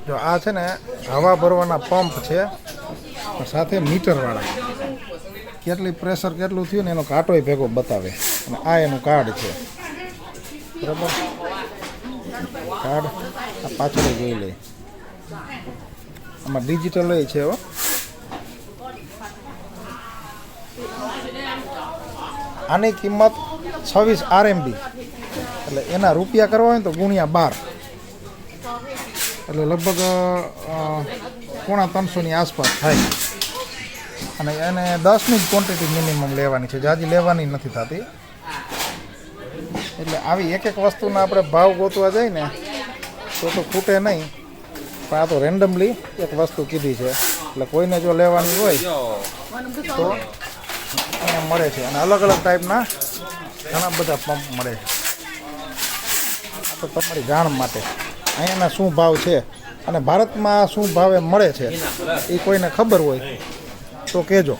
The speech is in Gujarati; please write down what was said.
જો આ છે ને હવા ભરવાના પંપ છે સાથે મીટરવાળા. કેટલી પ્રેશર કેટલું થયું ને એનો કાંટોય ભેગો બતાવે. અને આ એનું કાર્ડ છે, બરાબર. કાર્ડ આ પાછળ જોઈ લે. આમાં ડિજિટલ છે હો. આની કિંમત 26 RMB, એટલે એના રૂપિયા કરવા હોય ને તો × 12, એટલે લગભગ 350 આસપાસ થાય. અને એને 10ની જ ક્વોન્ટિટી મિનિમમ લેવાની છે, જાજી લેવાની નથી થતી. એટલે આવી એક એક વસ્તુના આપણે ભાવ ગોતવા જાય ને તો ખૂટે નહીં. પણ આ તો રેન્ડમલી એક વસ્તુ કીધી છે, એટલે કોઈને જો લેવાની હોય તો અહીંયા મળે છે. અને અલગ અલગ ટાઈપના ઘણા બધા પંપ મળે છે. આ તો તમારી જાણ માટે અહીંયાના શું ભાવ છે અને ભારતમાં શું ભાવે મળે છે એ કોઈને ખબર હોય તો કહેજો.